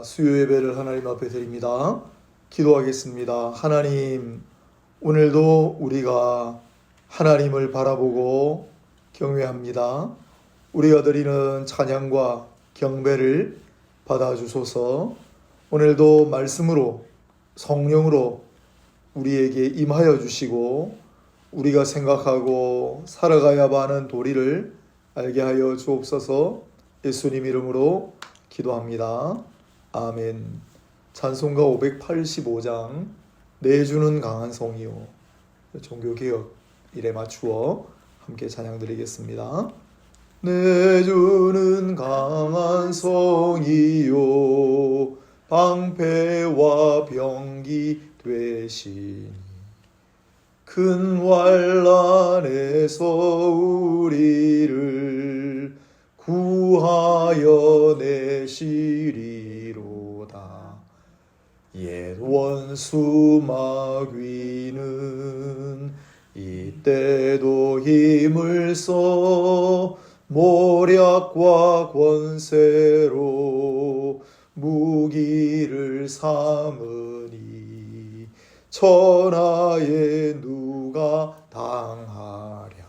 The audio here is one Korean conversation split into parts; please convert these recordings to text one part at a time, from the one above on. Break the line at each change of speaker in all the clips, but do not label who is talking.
수요 예배를 하나님 앞에 드립니다. 기도하겠습니다. 하나님, 오늘도 우리가 하나님을 바라보고 경외합니다. 우리가 드리는 찬양과 경배를 받아주소서. 오늘도 말씀으로, 성령으로 우리에게 임하여 주시고 우리가 생각하고 살아가야 하는 도리를 알게 하여 주옵소서. 예수님 이름으로 기도합니다. 아멘. 찬송가 585장 내주는 강한 성이요, 종교개혁 일에 맞추어 함께 찬양 드리겠습니다. 내주는 강한 성이요, 방패와 병기 되시니 큰 환난에서 우리를 구하여 내시리로다. 옛 원수 마귀는 이때도 힘을 써 모략과 권세로 무기를 삼으니 천하에 누가 당하랴.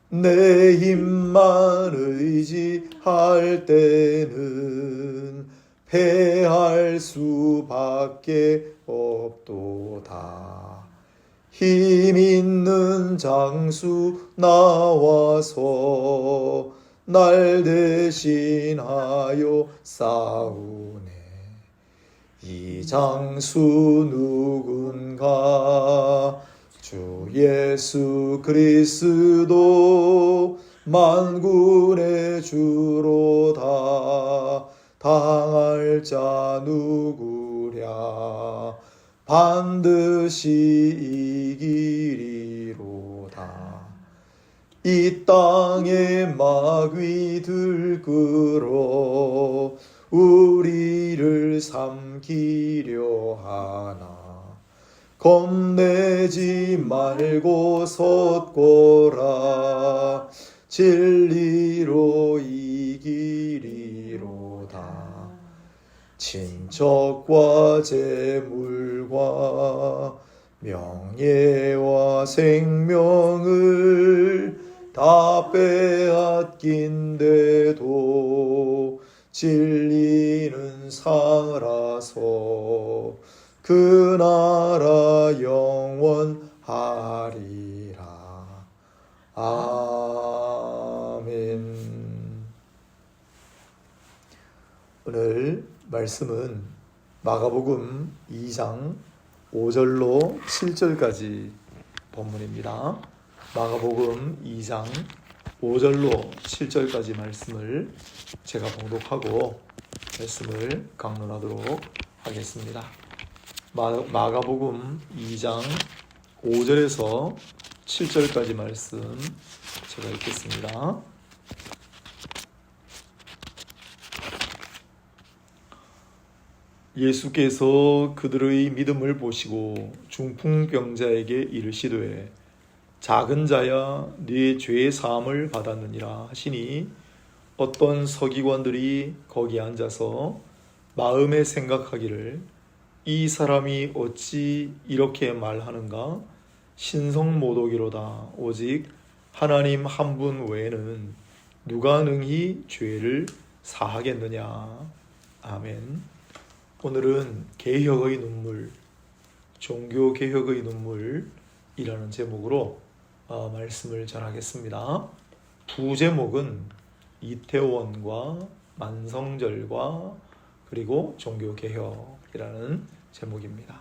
내 힘만 의지할 때는 패할 수밖에 없도다. 힘 있는 장수 나와서 날 대신하여 싸우네. 이 장수 누군가? 주 예수 그리스도 만군의 주로다. 당할 자 누구랴? 반드시 이기리로다. 이 땅에 마귀들 끌어 우리를 삼키려 하나. 겁내지 말고 섰고라. 진리로 이기리로다. 친척과 재물과 명예와 생명을 다 빼앗긴데도 진리는 살아서 그 나라 영원하리라. 아멘. 오늘 말씀은 마가복음 2장 5절로 7절까지 본문입니다. 마가복음 2장 5절로 7절까지 말씀을 제가 봉독하고 말씀을 강론하도록 하겠습니다. 마가복음 2장 5절에서 7절까지 말씀 제가 읽겠습니다. 예수께서 그들의 믿음을 보시고 중풍병자에게 이르시되 작은 자야 네 죄 사함을 받았느니라 하시니 어떤 서기관들이 거기 앉아서 마음에 생각하기를 이 사람이 어찌 이렇게 말하는가? 신성모독이로다. 오직 하나님 한 분 외에는 누가 능히 죄를 사하겠느냐. 아멘. 오늘은 개혁의 눈물, 종교개혁의 눈물이라는 제목으로 말씀을 전하겠습니다. 부제목은 이태원과 만성절과 그리고 종교개혁이라는 제목입니다.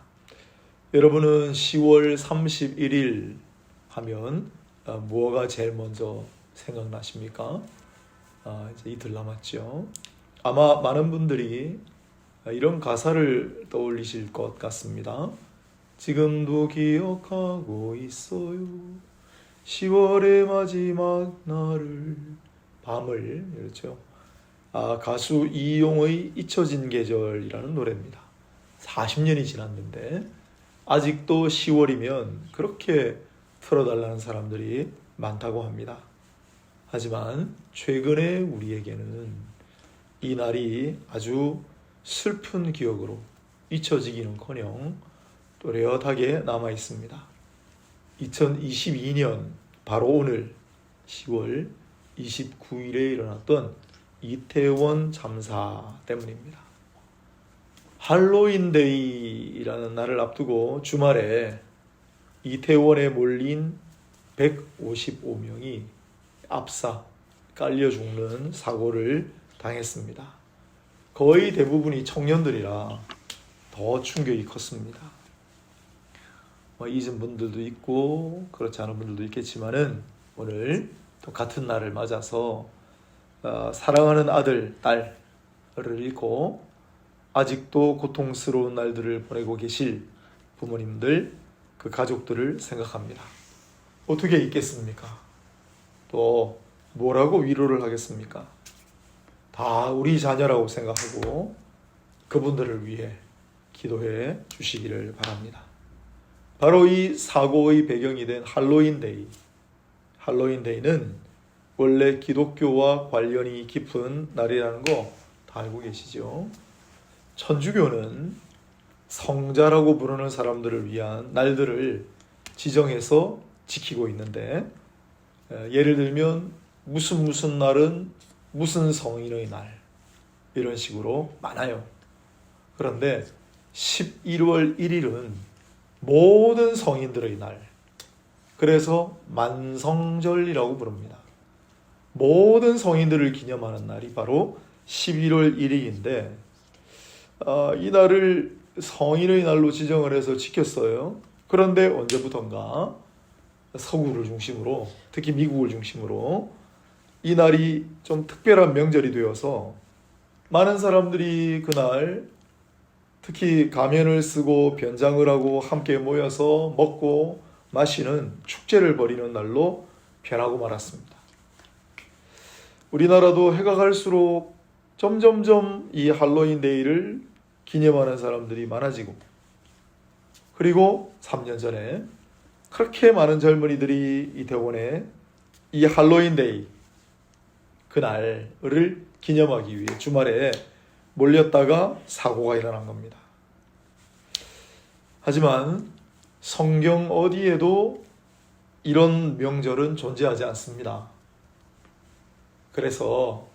여러분은 10월 31일 하면 뭐가 제일 먼저 생각나십니까? 이제 이틀 남았죠. 아마 많은 분들이 이런 가사를 떠올리실 것 같습니다. 지금도 기억하고 있어요. 10월의 마지막 날을 밤을. 그렇죠. 가수 이용의 잊혀진 계절이라는 노래입니다. 40년이 지났는데 아직도 10월이면 그렇게 틀어달라는 사람들이 많다고 합니다. 하지만 최근에 우리에게는 이 날이 아주 슬픈 기억으로 잊혀지기는커녕 또렷하게 남아 있습니다. 2022년 바로 오늘 10월 29일에 일어났던 이태원 참사 때문입니다. 할로윈데이라는 날을 앞두고 주말에 이태원에 몰린 155명이 압사, 깔려 죽는 사고를 당했습니다. 거의 대부분이 청년들이라 더 충격이 컸습니다. 잊은 분들도 있고 그렇지 않은 분들도 있겠지만은 오늘 또 같은 날을 맞아서 사랑하는 아들, 딸을 잃고 아직도 고통스러운 날들을 보내고 계실 부모님들, 그 가족들을 생각합니다. 어떻게 있겠습니까? 또 뭐라고 위로를 하겠습니까? 다 우리 자녀라고 생각하고 그분들을 위해 기도해 주시기를 바랍니다. 바로 이 사고의 배경이 된 할로윈데이. 할로윈데이는 원래 기독교와 관련이 깊은 날이라는 거 다 알고 계시죠? 천주교는 성자라고 부르는 사람들을 위한 날들을 지정해서 지키고 있는데, 예를 들면 무슨 날은 무슨 성인의 날, 이런 식으로 많아요. 그런데 11월 1일은 모든 성인들의 날, 그래서 만성절이라고 부릅니다. 모든 성인들을 기념하는 날이 바로 11월 1일인데 이 날을 성인의 날로 지정을 해서 지켰어요. 그런데 언제부턴가 서구를 중심으로, 특히 미국을 중심으로 이 날이 좀 특별한 명절이 되어서 많은 사람들이 그날 특히 가면을 쓰고 변장을 하고 함께 모여서 먹고 마시는 축제를 벌이는 날로 변하고 말았습니다. 우리나라도 해가 갈수록 점점점 이 할로윈데이를 기념하는 사람들이 많아지고, 그리고 3년 전에 그렇게 많은 젊은이들이 이태원에 이 할로윈데이 그날을 기념하기 위해 주말에 몰렸다가 사고가 일어난 겁니다. 하지만 성경 어디에도 이런 명절은 존재하지 않습니다. 그래서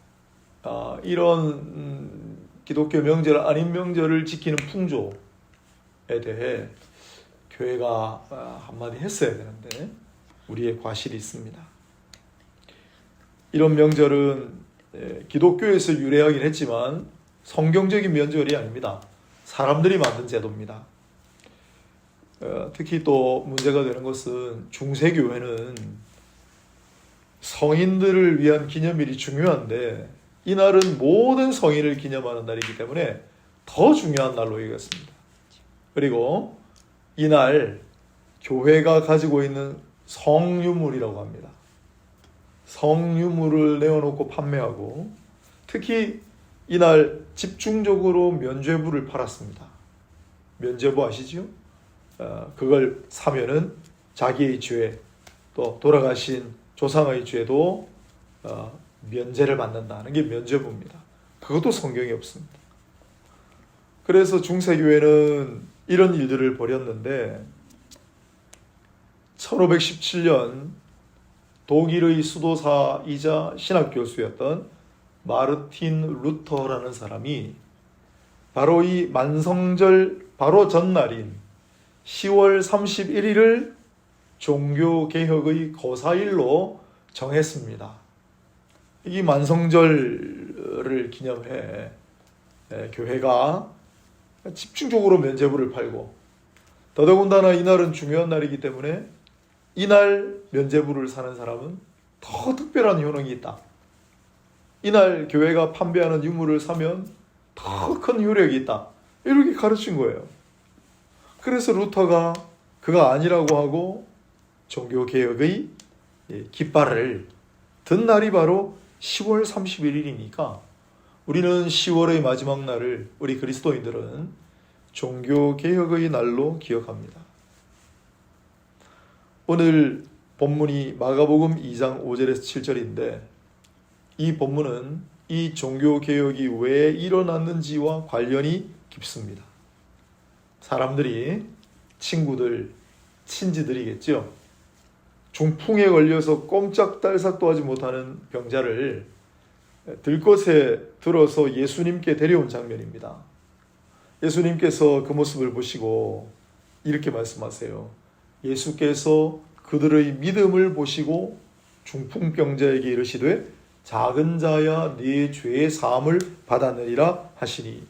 이런 기독교 명절 아닌 명절을 지키는 풍조에 대해 교회가 한마디 했어야 되는데 우리의 과실이 있습니다. 이런 명절은 기독교에서 유래하긴 했지만 성경적인 명절이 아닙니다. 사람들이 만든 제도입니다. 특히 또 문제가 되는 것은 중세교회는 성인들을 위한 기념일이 중요한데 이 날은 모든 성인을 기념하는 날이기 때문에 더 중요한 날로 여겼습니다. 그리고 이날 교회가 가지고 있는 성유물이라고 합니다. 성유물을 내어놓고 판매하고, 특히 이날 집중적으로 면죄부를 팔았습니다. 면죄부 아시죠? 그걸 사면은 자기의 죄, 또 돌아가신 조상의 죄도 면제를 받는다는 게 면죄부입니다. 그것도 성경에 없습니다. 그래서 중세교회는 이런 일들을 벌였는데 1517년 독일의 수도사이자 신학교수였던 마르틴 루터라는 사람이 바로 이 만성절 바로 전날인 10월 31일을 종교개혁의 거사일로 정했습니다. 이 만성절을 기념해 교회가 집중적으로 면죄부를 팔고, 더더군다나 이날은 중요한 날이기 때문에 이날 면죄부를 사는 사람은 더 특별한 효능이 있다. 이날 교회가 판매하는 유물을 사면 더 큰 효력이 있다. 이렇게 가르친 거예요. 그래서 루터가 그가 아니라고 하고 종교개혁의 깃발을 든 날이 바로 10월 31일이니까 우리는 10월의 마지막 날을 우리 그리스도인들은 종교개혁의 날로 기억합니다. 오늘 본문이 마가복음 2장 5절에서 7절인데 이 본문은 이 종교개혁이 왜 일어났는지와 관련이 깊습니다. 사람들이, 친구들, 친지들이겠죠. 중풍에 걸려서 꼼짝달싹도 하지 못하는 병자를 들것에 들어서 예수님께 데려온 장면입니다. 예수님께서 그 모습을 보시고 이렇게 말씀하세요. 예수께서 그들의 믿음을 보시고 중풍병자에게 이르시되 작은 자야 네 죄의 사함을 받았느니라 하시니.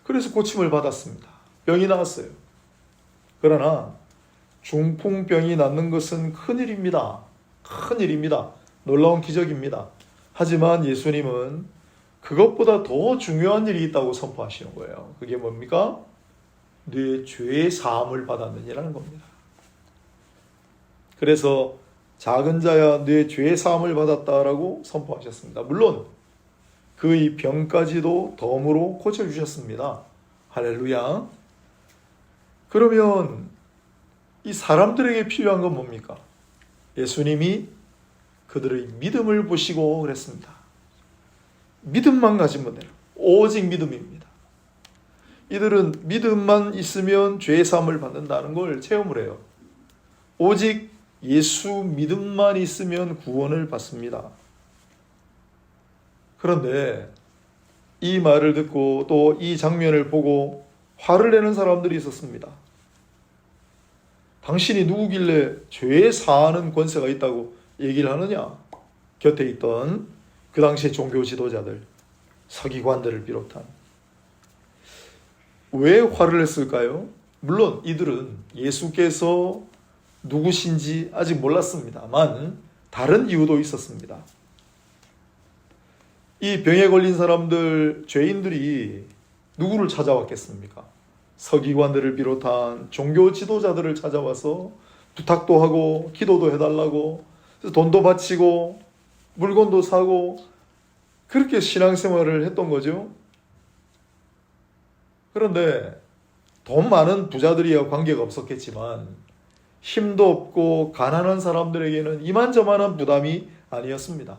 그래서 고침을 받았습니다. 병이 나았어요. 그러나 중풍병이 낫는 것은 큰일입니다. 큰일입니다. 놀라운 기적입니다. 하지만 예수님은 그것보다 더 중요한 일이 있다고 선포하시는 거예요. 그게 뭡니까? 네 죄의 사함을 받았느니라는 겁니다. 그래서 작은 자야 네 죄의 사함을 받았다라고 선포하셨습니다. 물론 그의 병까지도 덤으로 고쳐주셨습니다. 할렐루야. 그러면 이 사람들에게 필요한 건 뭡니까? 예수님이 그들의 믿음을 보시고 그랬습니다. 믿음만 가지면 돼요. 오직 믿음입니다. 이들은 믿음만 있으면 죄의 사함을 받는다는 걸 체험을 해요. 오직 예수 믿음만 있으면 구원을 받습니다. 그런데 이 말을 듣고 또 이 장면을 보고 화를 내는 사람들이 있었습니다. 당신이 누구길래 죄 사하는 권세가 있다고 얘기를 하느냐? 곁에 있던 그 당시의 종교 지도자들, 서기관들을 비롯한. 왜 화를 냈을까요? 물론 이들은 예수께서 누구신지 아직 몰랐습니다만 다른 이유도 있었습니다. 이 병에 걸린 사람들, 죄인들이 누구를 찾아왔겠습니까? 서기관들을 비롯한 종교 지도자들을 찾아와서 부탁도 하고 기도도 해달라고, 돈도 바치고 물건도 사고 그렇게 신앙생활을 했던 거죠. 그런데 돈 많은 부자들이야 관계가 없었겠지만 힘도 없고 가난한 사람들에게는 이만저만한 부담이 아니었습니다.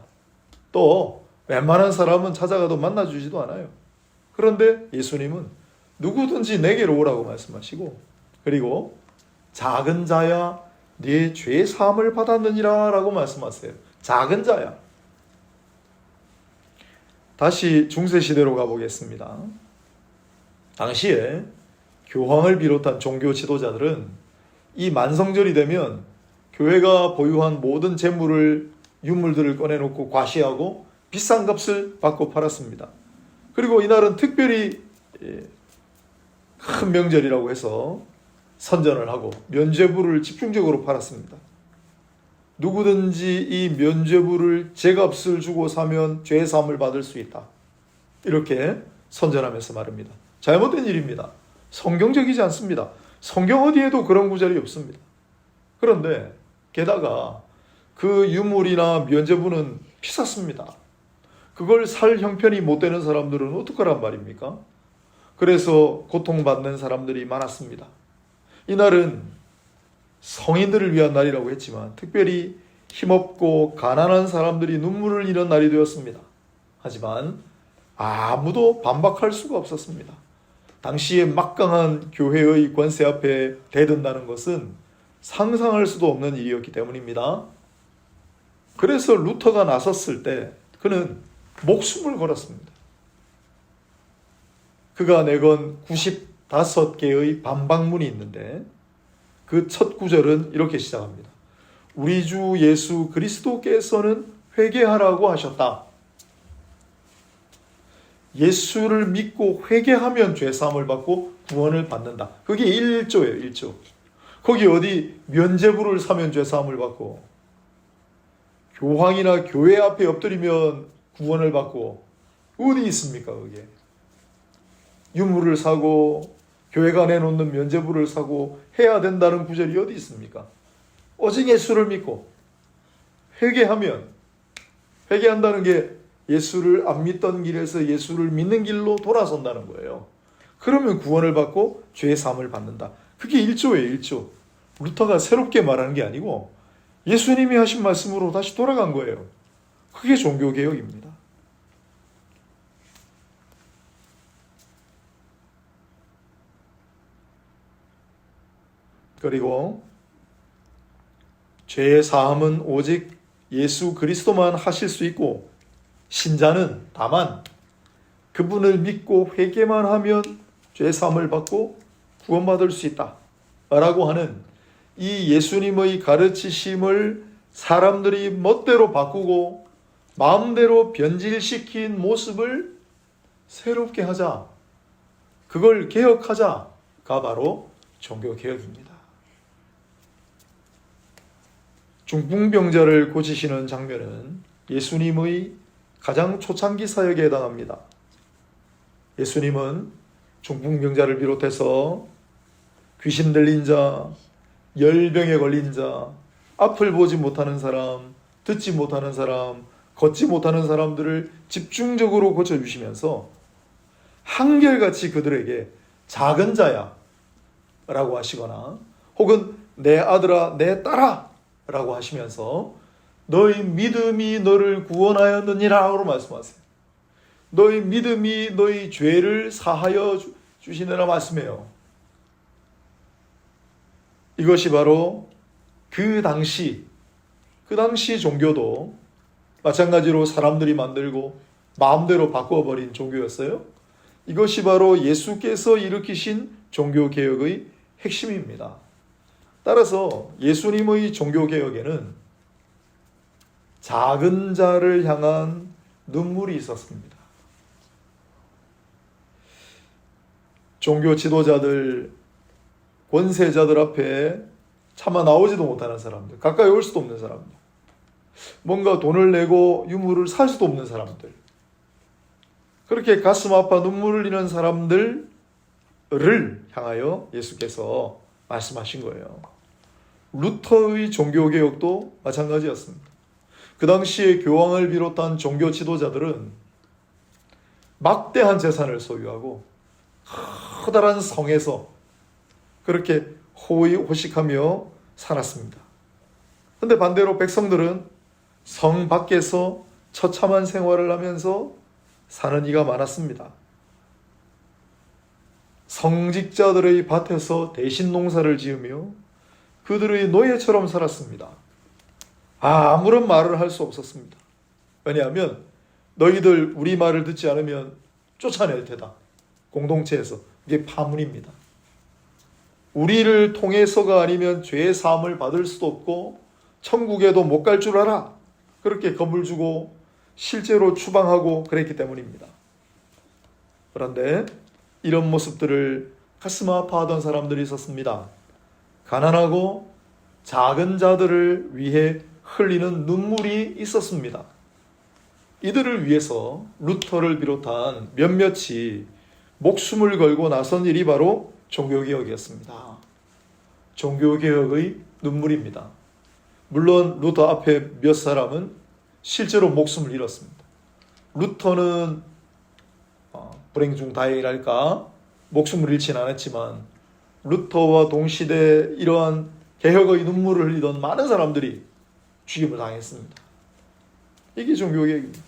또 웬만한 사람은 찾아가도 만나주지도 않아요. 그런데 예수님은 누구든지 내게로 오라고 말씀하시고, 그리고 작은 자야 네 죄 사함을 받았느니라 라고 말씀하세요. 작은 자야. 다시 중세시대로 가보겠습니다. 당시에 교황을 비롯한 종교 지도자들은 이 만성절이 되면 교회가 보유한 모든 재물을, 유물들을 꺼내놓고 과시하고 비싼 값을 받고 팔았습니다. 그리고 이날은 특별히 큰 명절이라고 해서 선전을 하고 면죄부를 집중적으로 팔았습니다. 누구든지 이 면죄부를 제값을 주고 사면 죄 사함을 받을 수 있다. 이렇게 선전하면서 말합니다. 잘못된 일입니다. 성경적이지 않습니다. 성경 어디에도 그런 구절이 없습니다. 그런데 게다가 그 유물이나 면죄부는 비쌌습니다. 그걸 살 형편이 못 되는 사람들은 어떡하란 말입니까? 그래서 고통받는 사람들이 많았습니다. 이날은 성인들을 위한 날이라고 했지만 특별히 힘없고 가난한 사람들이 눈물을 잃은 날이 되었습니다. 하지만 아무도 반박할 수가 없었습니다. 당시에 막강한 교회의 권세 앞에 대든다는 것은 상상할 수도 없는 일이었기 때문입니다. 그래서 루터가 나섰을 때 그는 목숨을 걸었습니다. 그가 내건 95개의 반박문이 있는데 그 첫 구절은 이렇게 시작합니다. 우리 주 예수 그리스도께서는 회개하라고 하셨다. 예수를 믿고 회개하면 죄사함을 받고 구원을 받는다. 그게 1조예요. 1조. 거기 어디 면죄부를 사면 죄사함을 받고 교황이나 교회 앞에 엎드리면 구원을 받고 어디 있습니까? 그게. 유물을 사고 교회가 내놓는 면죄부를 사고 해야 된다는 구절이 어디 있습니까? 오직 예수를 믿고 회개한다는 게 예수를 안 믿던 길에서 예수를 믿는 길로 돌아선다는 거예요. 그러면 구원을 받고 죄의 사함을 받는다. 그게 1조예요. 1조. 루터가 새롭게 말하는 게 아니고 예수님이 하신 말씀으로 다시 돌아간 거예요. 그게 종교개혁입니다. 그리고 죄의 사함은 오직 예수 그리스도만 하실 수 있고 신자는 다만 그분을 믿고 회개만 하면 죄 사함을 받고 구원받을 수 있다 라고 하는 이 예수님의 가르치심을 사람들이 멋대로 바꾸고 마음대로 변질시킨 모습을 새롭게 하자, 그걸 개혁하자가 바로 종교개혁입니다. 중풍병자를 고치시는 장면은 예수님의 가장 초창기 사역에 해당합니다. 예수님은 중풍병자를 비롯해서 귀신 들린 자, 열병에 걸린 자, 앞을 보지 못하는 사람, 듣지 못하는 사람, 걷지 못하는 사람들을 집중적으로 고쳐주시면서 한결같이 그들에게 작은 자야 라고 하시거나 혹은 내 아들아 내 딸아 라고 하시면서 너희 믿음이 너를 구원하였느니라 라고 말씀하세요. 너희 믿음이 너희 죄를 사하여 주시느라 말씀해요. 이것이 바로 그 당시 종교도 마찬가지로 사람들이 만들고 마음대로 바꿔버린 종교였어요. 이것이 바로 예수께서 일으키신 종교개혁의 핵심입니다. 따라서 예수님의 종교개혁에는 작은 자를 향한 눈물이 있었습니다. 종교 지도자들, 권세자들 앞에 차마 나오지도 못하는 사람들, 가까이 올 수도 없는 사람들, 뭔가 돈을 내고 유물을 살 수도 없는 사람들, 그렇게 가슴 아파 눈물을 흘리는 사람들을 향하여 예수께서 말씀하신 거예요. 루터의 종교개혁도 마찬가지였습니다. 그 당시에 교황을 비롯한 종교 지도자들은 막대한 재산을 소유하고 커다란 성에서 그렇게 호의호식하며 살았습니다. 그런데 반대로 백성들은 성 밖에서 처참한 생활을 하면서 사는 이가 많았습니다. 성직자들의 밭에서 대신 농사를 지으며 그들의 노예처럼 살았습니다. 아무런 말을 할 수 없었습니다. 왜냐하면 너희들 우리 말을 듣지 않으면 쫓아낼 테다. 공동체에서. 이게 파문입니다. 우리를 통해서가 아니면 죄의 사함을 받을 수도 없고 천국에도 못 갈 줄 알아. 그렇게 겁을 주고 실제로 추방하고 그랬기 때문입니다. 그런데 이런 모습들을 가슴 아파하던 사람들이 있었습니다. 가난하고 작은 자들을 위해 흘리는 눈물이 있었습니다. 이들을 위해서 루터를 비롯한 몇몇이 목숨을 걸고 나선 일이 바로 종교개혁이었습니다. 종교개혁의 눈물입니다. 물론 루터 앞에 몇 사람은 실제로 목숨을 잃었습니다. 루터는 불행 중 다행이랄까 목숨을 잃지는 않았지만 루터와 동시대 이러한 개혁의 눈물을 흘리던 많은 사람들이 죽임을 당했습니다. 이게 종교개혁입니다.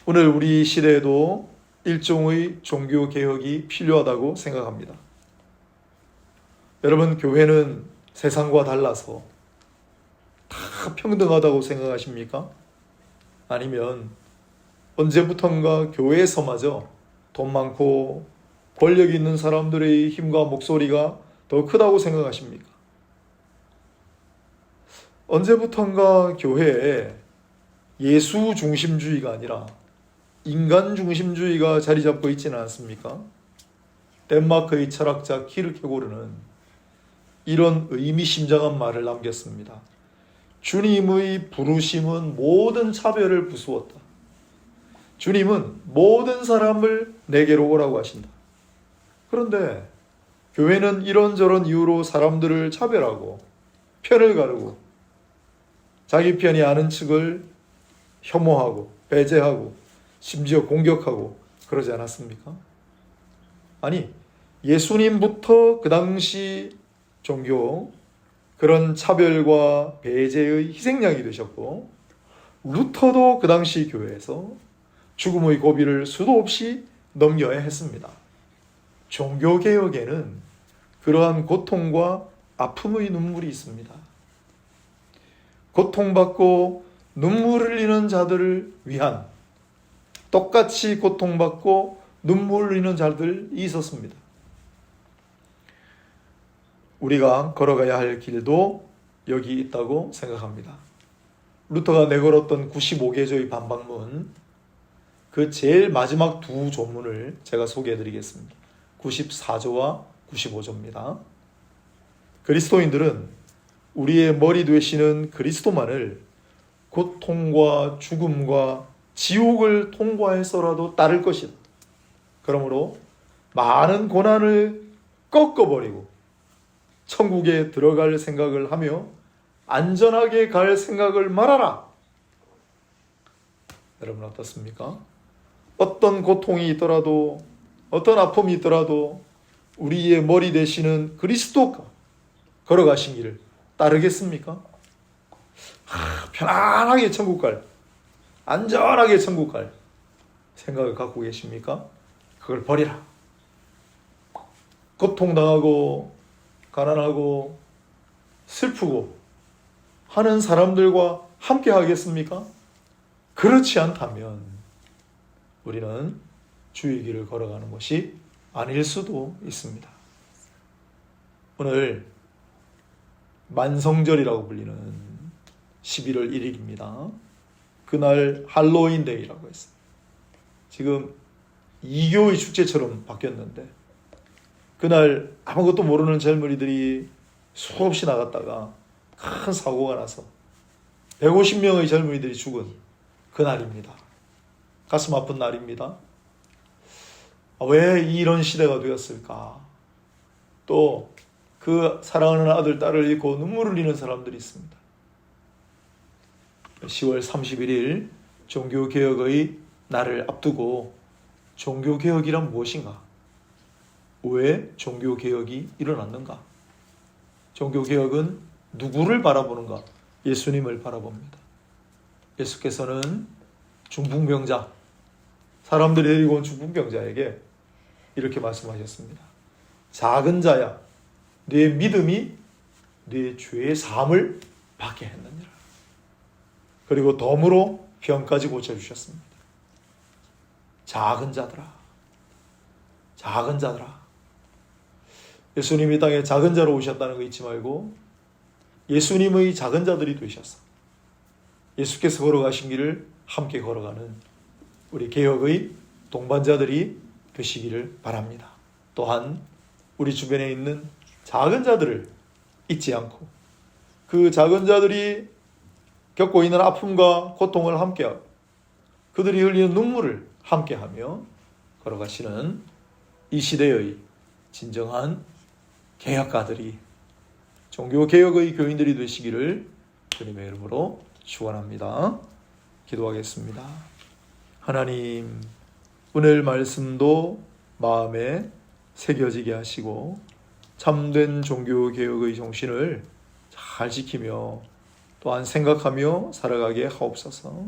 오늘 우리 시대에도 일종의 종교개혁이 필요하다고 생각합니다. 여러분, 교회는 세상과 달라서 다 평등하다고 생각하십니까? 아니면 언제부턴가 교회에서마저 돈 많고 권력 있는 사람들의 힘과 목소리가 더 크다고 생각하십니까? 언제부턴가 교회에 예수 중심주의가 아니라 인간 중심주의가 자리 잡고 있지는 않습니까? 덴마크의 철학자 키르케고르는 이런 의미심장한 말을 남겼습니다. 주님의 부르심은 모든 차별을 부수었다. 주님은 모든 사람을 내게로 오라고 하신다. 그런데 교회는 이런저런 이유로 사람들을 차별하고 편을 가르고 자기 편이 아는 측을 혐오하고 배제하고 심지어 공격하고 그러지 않았습니까? 아니, 예수님부터 그 당시 종교 그런 차별과 배제의 희생양이 되셨고 루터도 그 당시 교회에서 죽음의 고비를 수도 없이 넘겨야 했습니다. 종교개혁에는 그러한 고통과 아픔의 눈물이 있습니다. 고통받고 눈물을 흘리는 자들을 위한 똑같이 고통받고 눈물을 흘리는 자들이 있었습니다. 우리가 걸어가야 할 길도 여기 있다고 생각합니다. 루터가 내걸었던 95개조의 반박문, 그 제일 마지막 두 조문을 제가 소개해 드리겠습니다. 94조와 95조입니다. 그리스도인들은 우리의 머리 되시는 그리스도만을 고통과 죽음과 지옥을 통과해서라도 따를 것이다. 그러므로 많은 고난을 꺾어버리고 천국에 들어갈 생각을 하며 안전하게 갈 생각을 말하라. 여러분 어떻습니까? 어떤 고통이 있더라도, 어떤 아픔이 있더라도 우리의 머리 되시는 그리스도가 걸어가신 길을 따르겠습니까? 편안하게 천국 갈, 안전하게 천국 갈 생각을 갖고 계십니까? 그걸 버리라. 고통당하고 가난하고 슬프고 하는 사람들과 함께 하겠습니까? 그렇지 않다면 우리는 주의 길을 걸어가는 것이 아닐 수도 있습니다. 오늘 만성절이라고 불리는 11월 1일입니다. 그날 할로윈 데이라고 했어요. 지금 이교의 축제처럼 바뀌었는데 그날 아무것도 모르는 젊은이들이 수없이 나갔다가 큰 사고가 나서 150명의 젊은이들이 죽은 그날입니다. 가슴 아픈 날입니다. 왜 이런 시대가 되었을까? 또 그 사랑하는 아들, 딸을 잃고 눈물을 흘리는 사람들이 있습니다. 10월 31일 종교개혁의 날을 앞두고 종교개혁이란 무엇인가? 왜 종교개혁이 일어났는가? 종교개혁은 누구를 바라보는가? 예수님을 바라봅니다. 예수께서는 중풍병자, 사람들이 데리고 온 중풍병자에게 이렇게 말씀하셨습니다. 작은 자야, 네 믿음이 네 죄의 사함을 받게 했느니라. 그리고 덤으로 병까지 고쳐주셨습니다. 작은 자들아, 작은 자들아. 예수님이 땅에 작은 자로 오셨다는 거 잊지 말고 예수님의 작은 자들이 되셨어. 예수께서 걸어가신 길을 함께 걸어가는 우리 개혁의 동반자들이 되시기를 바랍니다. 또한 우리 주변에 있는 작은 자들을 잊지 않고 그 작은 자들이 겪고 있는 아픔과 고통을 함께하고 그들이 흘리는 눈물을 함께하며 걸어가시는 이 시대의 진정한 개혁가들이, 종교개혁의 교인들이 되시기를 주님의 이름으로 축원합니다. 기도하겠습니다. 하나님, 오늘 말씀도 마음에 새겨지게 하시고 참된 종교개혁의 정신을 잘 지키며 또한 생각하며 살아가게 하옵소서.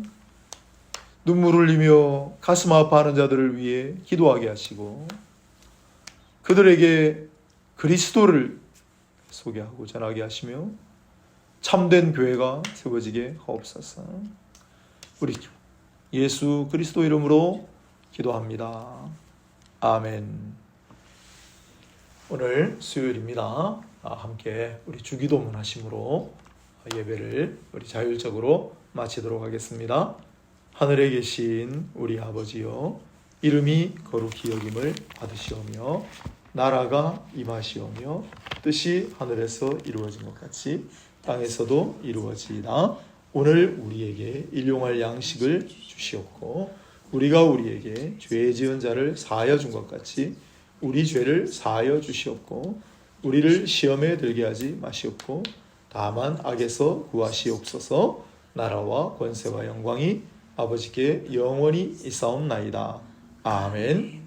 눈물을 흘리며 가슴 아파하는 자들을 위해 기도하게 하시고 그들에게 그리스도를 소개하고 전하게 하시며 참된 교회가 세워지게 하옵소서. 우리 예수 그리스도 이름으로 기도합니다. 아멘. 오늘 수요일입니다. 함께 우리 주기도문 하심으로 예배를 우리 자율적으로 마치도록 하겠습니다. 하늘에 계신 우리 아버지여, 이름이 거룩히 여김을 받으시오며 나라가 임하시오며 뜻이 하늘에서 이루어진 것 같이 땅에서도 이루어지이다. 오늘 우리에게 일용할 양식을 주시옵고 우리가 우리에게 죄 지은 자를 사하여 준 것 같이 우리 죄를 사하여 주시옵고 우리를 시험에 들게 하지 마시옵고 다만 악에서 구하시옵소서. 나라와 권세와 영광이 아버지께 영원히 있사옵나이다. 아멘.